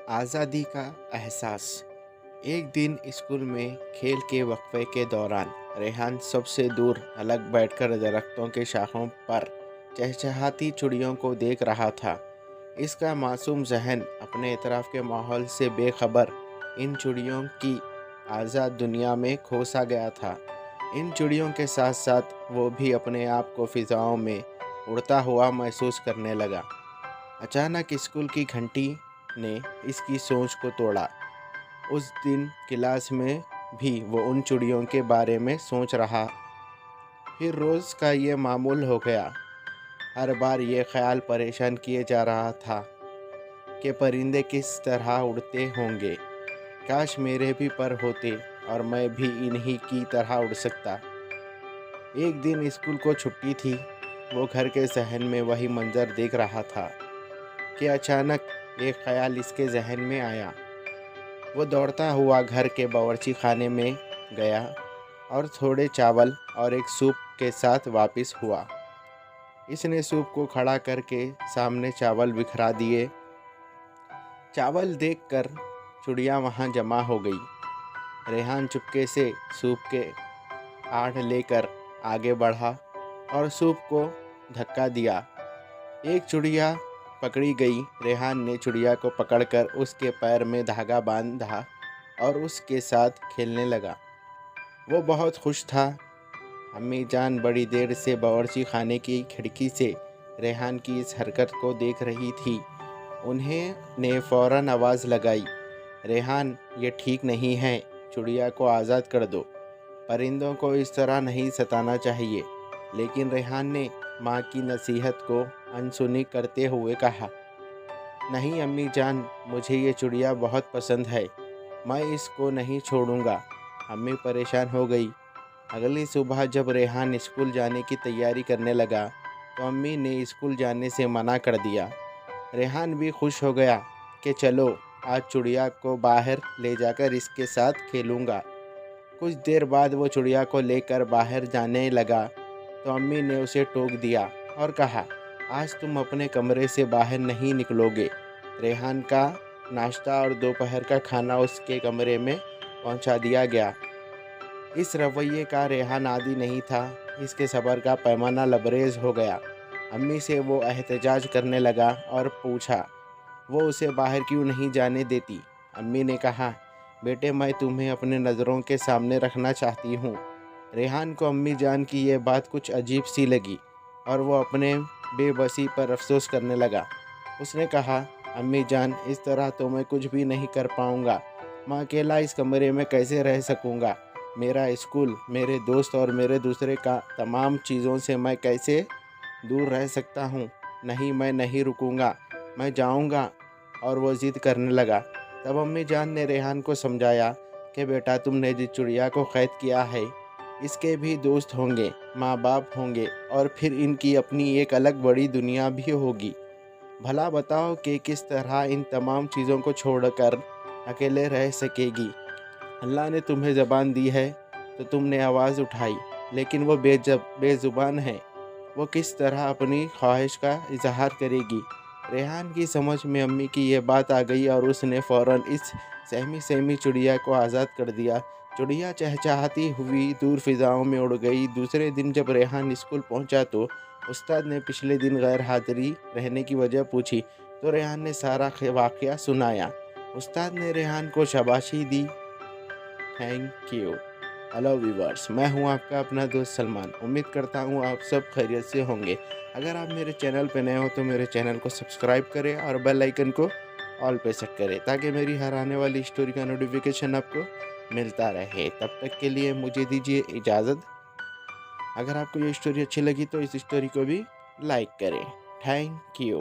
आज़ादी का एहसास। एक दिन स्कूल में खेल के वक्फे के दौरान रेहान सबसे दूर अलग बैठकर दरख्तों के शाखों पर चहचहाती चिड़ियों को देख रहा था। इसका मासूम जहन अपने इतराफ के माहौल से बेखबर इन चिड़ियों की आज़ाद दुनिया में खोसा गया था। इन चिड़ियों के साथ साथ वो भी अपने आप को फिजाओं में उड़ता हुआ महसूस करने लगा। अचानक स्कूल की घंटी ने इसकी सोच को तोड़ा। उस दिन क्लास में भी वो उन चिड़ियों के बारे में सोच रहा। फिर रोज़ का ये मामूल हो गया। हर बार ये ख्याल परेशान किए जा रहा था कि परिंदे किस तरह उड़ते होंगे। काश मेरे भी पर होते और मैं भी इन्हीं की तरह उड़ सकता। एक दिन स्कूल को छुट्टी थी। वो घर के जहन में वही मंजर देख रहा था कि अचानक एक ख्याल इसके जहन में आया। वो दौड़ता हुआ घर के बावर्ची खाने में गया और थोड़े चावल और एक सूप के साथ वापस हुआ। इसने सूप को खड़ा करके सामने चावल बिखरा दिए। चावल देखकर चिड़िया वहाँ जमा हो गई। रेहान चुपके से सूप के आड़ लेकर आगे बढ़ा और सूप को धक्का दिया। एक चिड़िया पकड़ी गई। रेहान ने चिड़िया को पकड़कर उसके पैर में धागा बांधा और उसके साथ खेलने लगा। वो बहुत खुश था। अम्मी जान बड़ी देर से बावर्ची खाने की खिड़की से रेहान की इस हरकत को देख रही थी। उन्हें फौरन आवाज़ लगाई, रेहान ये ठीक नहीं है, चिड़िया को आज़ाद कर दो। परिंदों को इस तरह नहीं सताना चाहिए। लेकिन रेहान ने माँ की नसीहत को अनसुनी करते हुए कहा, नहीं अम्मी जान, मुझे ये चिड़िया बहुत पसंद है, मैं इसको नहीं छोड़ूंगा। अम्मी परेशान हो गई। अगली सुबह जब रेहान स्कूल जाने की तैयारी करने लगा तो अम्मी ने स्कूल जाने से मना कर दिया। रेहान भी खुश हो गया कि चलो आज चिड़िया को बाहर ले जाकर इसके साथ खेलूंगा। कुछ देर बाद वो चिड़िया को लेकर बाहर जाने लगा तो अम्मी ने उसे टोक दिया और कहा, आज तुम अपने कमरे से बाहर नहीं निकलोगे। रेहान का नाश्ता और दोपहर का खाना उसके कमरे में पहुंचा दिया गया। इस रवैये का रेहान आदी नहीं था। इसके सब्र का पैमाना लबरेज हो गया। अम्मी से वो एहतजाज करने लगा और पूछा, वो उसे बाहर क्यों नहीं जाने देती। अम्मी ने कहा, बेटे मैं तुम्हें अपने नज़रों के सामने रखना चाहती हूँ। रेहान को अम्मी जान की ये बात कुछ अजीब सी लगी और वो अपने बेबसी पर अफसोस करने लगा। उसने कहा, अम्मी जान इस तरह तो मैं कुछ भी नहीं कर पाऊँगा। मैं अकेला इस कमरे में कैसे रह सकूँगा। मेरा स्कूल, मेरे दोस्त और मेरे दूसरे का तमाम चीज़ों से मैं कैसे दूर रह सकता हूँ। नहीं, मैं नहीं रुकूँगा, मैं जाऊँगा। और वो ज़िद करने लगा। तब अम्मी जान ने रेहान को समझाया कि बेटा तुमने जिस चिड़िया को कैद किया है इसके भी दोस्त होंगे, माँ बाप होंगे और फिर इनकी अपनी एक अलग बड़ी दुनिया भी होगी। भला बताओ कि किस तरह इन तमाम चीज़ों को छोड़कर अकेले रह सकेगी। अल्लाह ने तुम्हें ज़बान दी है तो तुमने आवाज़ उठाई, लेकिन वो बेज़ुबान है। वो किस तरह अपनी ख्वाहिश का इजहार करेगी। रेहान की समझ में अम्मी की ये बात आ गई और उसने फ़ौरन इस सहमी सहमी चिड़िया को आज़ाद कर दिया। चिड़िया चहचहाती हुई दूर फिज़ाओं में उड़ गई। दूसरे दिन जब रेहान स्कूल पहुंचा तो उस्ताद ने पिछले दिन गैर हाज़िरी रहने की वजह पूछी तो रेहान ने सारा वाक़या सुनाया। उस्ताद ने रेहान को शाबाशी दी। Thank you. हेलो व्यूवर्स, मैं हूं आपका अपना दोस्त सलमान। उम्मीद करता हूं आप सब खैरियत से होंगे। अगर आप मेरे चैनल पे नए हो तो मेरे चैनल को सब्सक्राइब करें और बेल आइकन को ऑल पे सेट करें ताकि मेरी हर आने वाली स्टोरी का नोटिफिकेशन आपको मिलता रहे। तब तक के लिए मुझे दीजिए इजाज़त। अगर आपको ये स्टोरी अच्छी लगी तो इस स्टोरी को भी लाइक करें। Thank you.